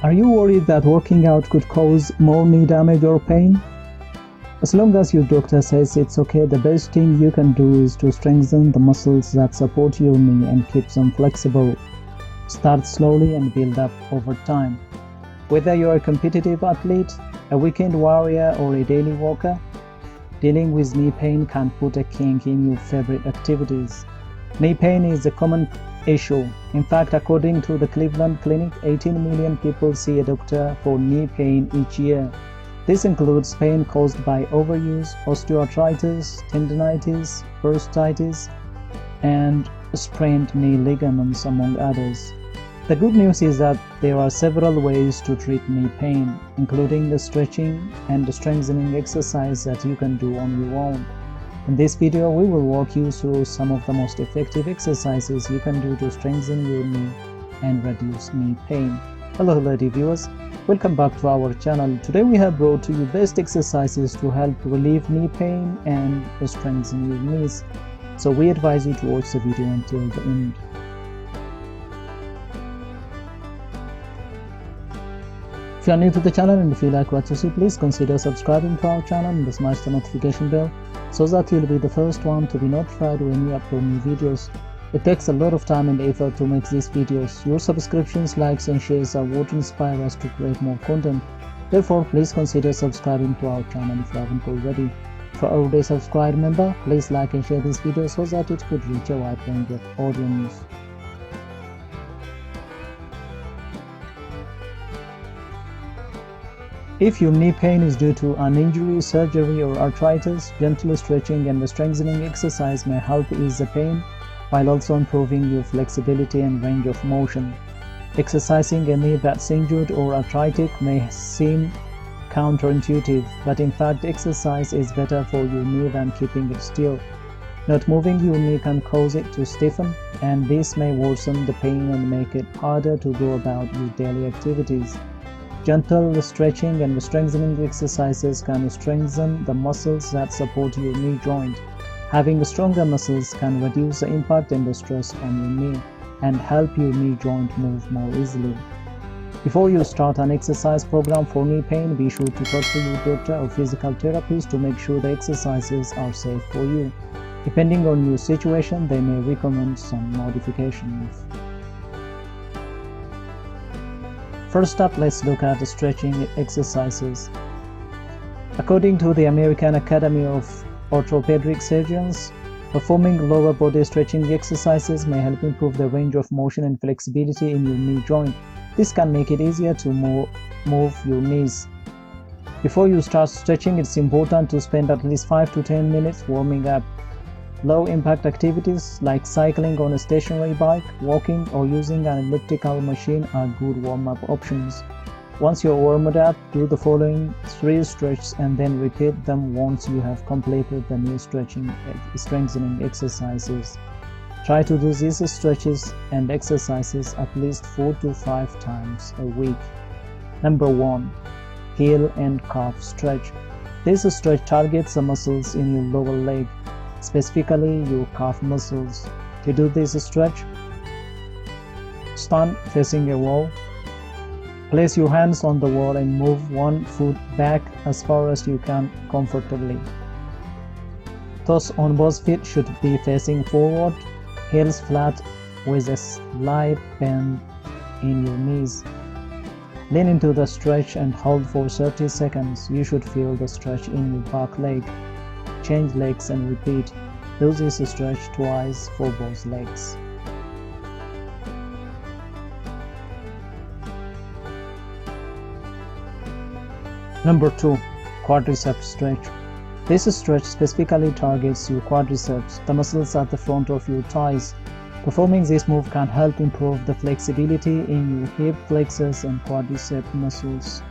Are you worried that working out could cause more knee damage or pain? As long as your doctor says it's okay, the best thing you can do is to strengthen the muscles that support your knee and keep them flexible. Start slowly and build up over time. Whether you're a competitive athlete, a weekend warrior, or a daily walker, dealing with knee pain can put a kink in your favorite activities. Knee pain is a common issue. In fact, according to the Cleveland Clinic, 18 million people see a doctor for knee pain each year. This includes pain caused by overuse, osteoarthritis, tendinitis, bursitis, and sprained knee ligaments, among others. The good news is that there are several ways to treat knee pain, including the stretching and the strengthening exercise that you can do on your own. In this video, we will walk you through some of the most effective exercises you can do to strengthen your knee and reduce knee pain. Hello viewers, welcome back to our channel. Today we have brought to you best exercises to help relieve knee pain and strengthen your knees. So we advise you to watch the video until the end. If you are new to the channel and if you like what you see, please consider subscribing to our channel and smash the notification bell so that you'll be the first one to be notified when we upload new videos. It takes a lot of time and effort to make these videos. Your subscriptions, likes and shares are what inspire us to create more content. Therefore, please consider subscribing to our channel if you haven't already. For our already subscribed member, please like and share this video so that it could reach a wide range of audience. If your knee pain is due to an injury, surgery, or arthritis, gentle stretching and strengthening exercise may help ease the pain while also improving your flexibility and range of motion. Exercising a knee that's injured or arthritic may seem counterintuitive, but in fact exercise is better for your knee than keeping it still. Not moving your knee can cause it to stiffen, and this may worsen the pain and make it harder to go about your daily activities. Gentle stretching and strengthening exercises can strengthen the muscles that support your knee joint. Having stronger muscles can reduce the impact and the stress on your knee and help your knee joint move more easily. Before you start an exercise program for knee pain, be sure to talk to your doctor or physical therapist to make sure the exercises are safe for you. Depending on your situation, they may recommend some modifications. First up, let's look at the stretching exercises. According to the American Academy of Orthopedic Surgeons, performing lower body stretching exercises may help improve the range of motion and flexibility in your knee joint. This can make it easier to move your knees. Before you start stretching, it's important to spend at least 5 to 10 minutes warming up. Low-impact activities like cycling on a stationary bike, walking, or using an elliptical machine are good warm-up options. Once you're warmed up, do the following 3 stretches and then repeat them once you have completed the knee strengthening exercises. Try to do these stretches and exercises at least 4 to 5 times a week. Number 1. Heel and calf stretch. This stretch targets the muscles in your lower leg, specifically your calf muscles. To do this stretch, stand facing a wall. Place your hands on the wall and move one foot back as far as you can comfortably. Toes on both feet should be facing forward, heels flat with a slight bend in your knees. Lean into the stretch and hold for 30 seconds. You should feel the stretch in your back leg. Change legs and repeat. Do this stretch twice for both legs. Number 2. Quadricep Stretch. This stretch specifically targets your quadriceps, the muscles at the front of your thighs. Performing this move can help improve the flexibility in your hip flexors and quadricep muscles.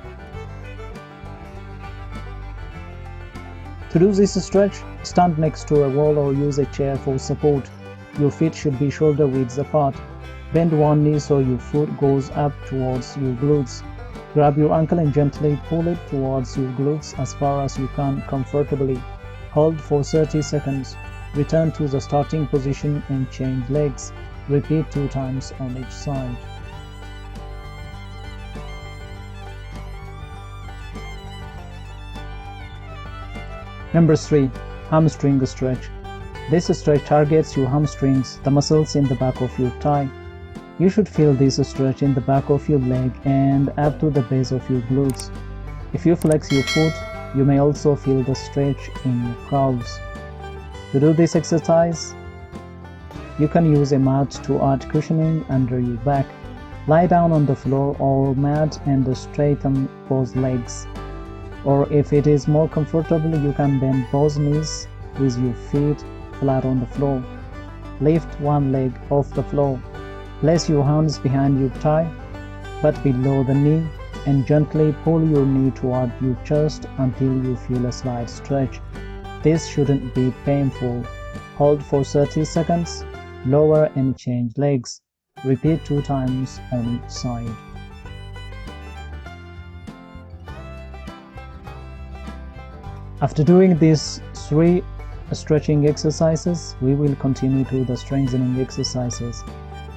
To do this stretch, stand next to a wall or use a chair for support. Your feet should be shoulder width apart. Bend one knee so your foot goes up towards your glutes. Grab your ankle and gently pull it towards your glutes as far as you can comfortably. Hold for 30 seconds. Return to the starting position and change legs. Repeat 2 times on each side. Number 3. Hamstring stretch. This stretch targets your hamstrings, the muscles in the back of your thigh. You should feel this stretch in the back of your leg and up to the base of your glutes. If you flex your foot, you may also feel the stretch in your calves. To do this exercise, you can use a mat to add cushioning under your back. Lie down on the floor or mat and straighten both legs. Or if it is more comfortable, you can bend both knees with your feet flat on the floor. Lift one leg off the floor. Place your hands behind your thigh, but below the knee, and gently pull your knee toward your chest until you feel a slight stretch. This shouldn't be painful. Hold for 30 seconds, lower and change legs. Repeat 2 times on each side. After doing these 3 stretching exercises, we will continue to the strengthening exercises.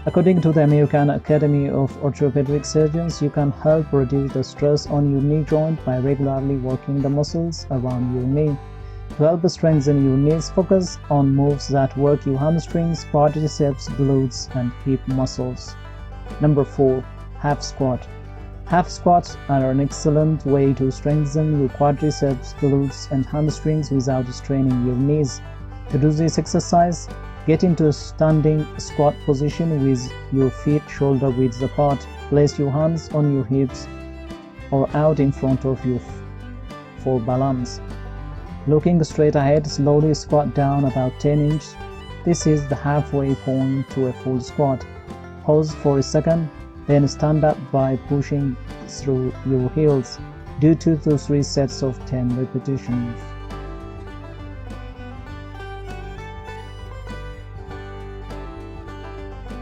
According to the American Academy of Orthopedic Surgeons, you can help reduce the stress on your knee joint by regularly working the muscles around your knee. To help strengthen your knees, focus on moves that work your hamstrings, quadriceps, glutes, and hip muscles. Number 4. Half squat. Half squats are an excellent way to strengthen your quadriceps, glutes, and hamstrings without straining your knees. To do this exercise, get into a standing squat position with your feet shoulder width apart. Place your hands on your hips or out in front of you for balance. Looking straight ahead, slowly squat down about 10 inches. This is the halfway point to a full squat. Pause for a second, then stand up by pushing through your heels. Do 2 to 3 sets of 10 repetitions.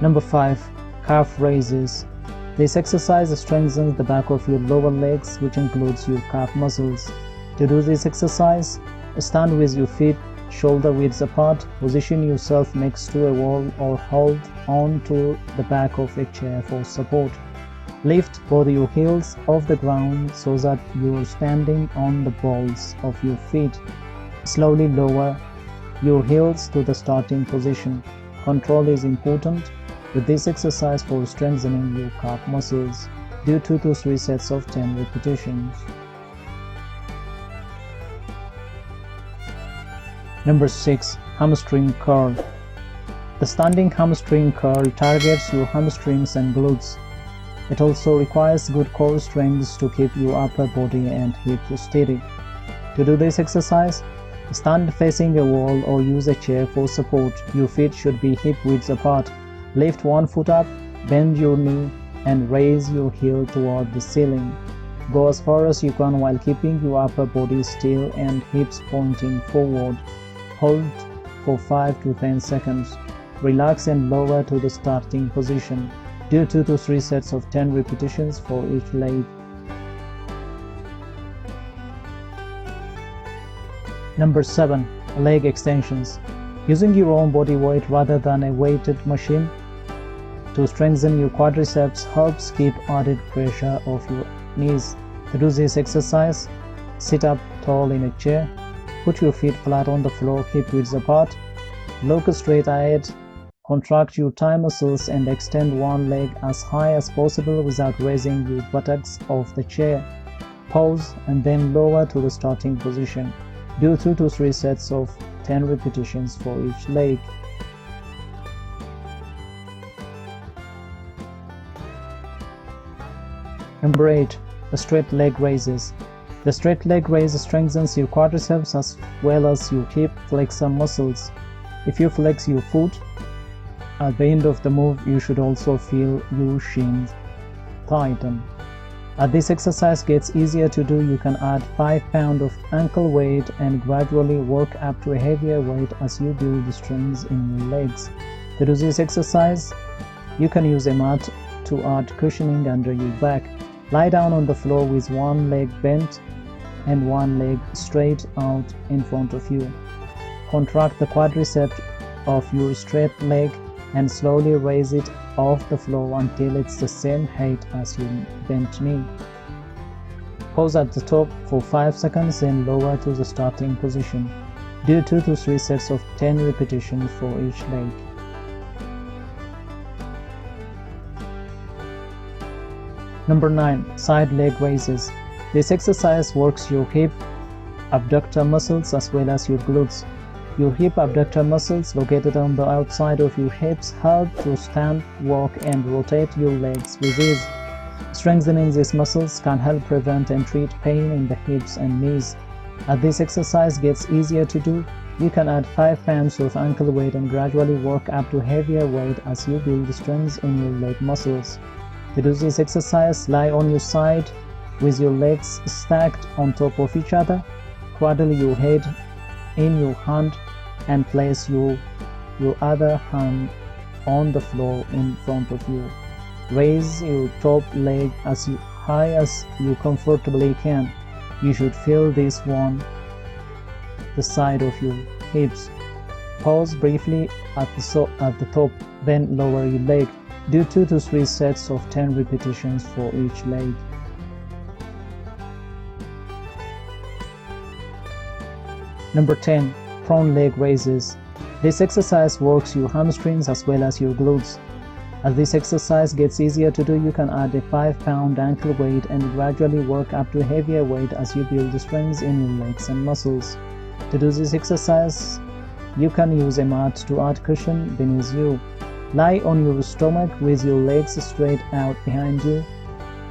Number 5. Calf raises. This exercise strengthens the back of your lower legs, which includes your calf muscles. To do this exercise, stand with your feet shoulder width apart, position yourself next to a wall or hold on to the back of a chair for support. Lift both your heels off the ground so that you're standing on the balls of your feet. Slowly lower your heels to the starting position. Control is important with this exercise for strengthening your calf muscles. Do 2 to 3 sets of 10 repetitions. Number 6. Hamstring curl. The standing hamstring curl targets your hamstrings and glutes. It also requires good core strength to keep your upper body and hips steady. To do this exercise, stand facing a wall or use a chair for support. Your feet should be hip width apart. Lift one foot up, bend your knee, and raise your heel toward the ceiling. Go as far as you can while keeping your upper body still and hips pointing forward. Hold for 5 to 10 seconds. Relax and lower to the starting position. Do 2 to 3 sets of 10 repetitions for each leg. Number 7. Leg extensions. Using your own body weight rather than a weighted machine to strengthen your quadriceps helps keep added pressure off your knees. To do this exercise, sit up tall in a chair. Put your feet flat on the floor, hip width apart. Look straight ahead. Contract your thigh muscles and extend one leg as high as possible without raising your buttocks off the chair. Pause and then lower to the starting position. Do 2 to 3 sets of 10 repetitions for each leg. Number 8. The straight leg raises. The straight leg raise strengthens your quadriceps as well as your hip flexor muscles. If you flex your foot at the end of the move, you should also feel your shins tighten. As this exercise gets easier to do, you can add 5 pounds of ankle weight and gradually work up to a heavier weight as you build the strength in your legs. To do this exercise, you can use a mat to add cushioning under your back. Lie down on the floor with one leg bent and one leg straight out in front of you. Contract the quadricep of your straight leg and slowly raise it off the floor until it's the same height as your bent knee. Pause at the top for 5 seconds, then lower to the starting position. Do 2 to 3 sets of 10 repetitions for each leg. Number 9. Side leg raises. This exercise works your hip abductor muscles as well as your glutes. Your hip abductor muscles located on the outside of your hips help to stand, walk, and rotate your legs with ease. Strengthening these muscles can help prevent and treat pain in the hips and knees. As this exercise gets easier to do, you can add 5 pounds of ankle weight and gradually work up to heavier weight as you build strength in your leg muscles. To do this exercise, lie on your side with your legs stacked on top of each other. Cradle your head in your hand and place your other hand on the floor in front of you. Raise your top leg as high as you comfortably can. You should feel this on the side of your hips. Pause briefly at the top, then lower your leg. Do 2 to 3 sets of 10 repetitions for each leg. Number 10. Frown leg raises. This exercise works your hamstrings as well as your glutes. As this exercise gets easier to do, you can add a 5-pound ankle weight and gradually work up to heavier weight as you build strength in your legs and muscles. To do this exercise, you can use a mat to add cushion beneath you. Lie on your stomach with your legs straight out behind you.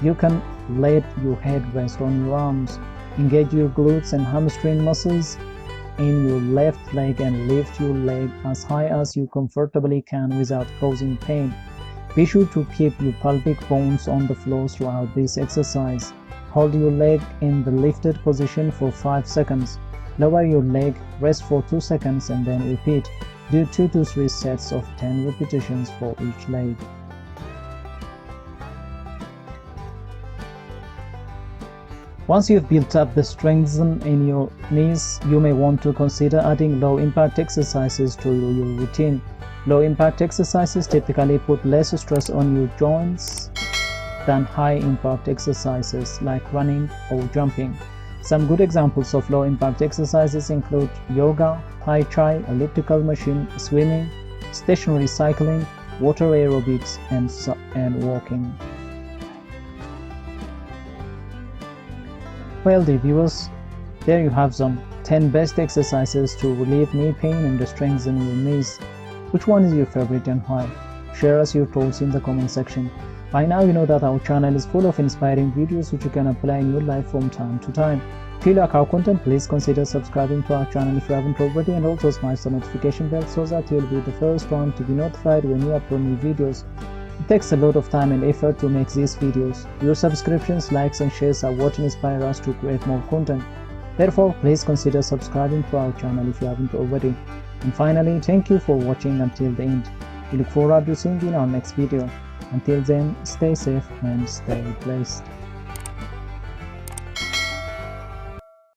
You can let your head rest on your arms. Engage your glutes and hamstring muscles in your left leg and lift your leg as high as you comfortably can without causing pain. Be sure to keep your pelvic bones on the floor throughout this exercise. Hold your leg in the lifted position for 5 seconds. Lower your leg, rest for 2 seconds, and then repeat. Do 2 to 3 sets of 10 repetitions for each leg. Once you've built up the strength in your knees, you may want to consider adding low-impact exercises to your routine. Low-impact exercises typically put less stress on your joints than high-impact exercises like running or jumping. Some good examples of low-impact exercises include yoga, tai chi, elliptical machine, swimming, stationary cycling, water aerobics, and walking. Well, dear viewers, there you have some 10 best exercises to relieve knee pain and strengthen your knees. Which one is your favorite and why? Share us your thoughts in the comment section. By now you know that our channel is full of inspiring videos which you can apply in your life from time to time. If you like our content, please consider subscribing to our channel if you haven't already, and also smash the notification bell so that you'll be the first one to be notified when we upload new videos. It takes a lot of time and effort to make these videos. Your subscriptions, likes and shares are what inspire us to create more content. Therefore, please consider subscribing to our channel if you haven't already. And finally, thank you for watching until the end. We look forward to seeing you in our next video. Until then, stay safe and stay blessed.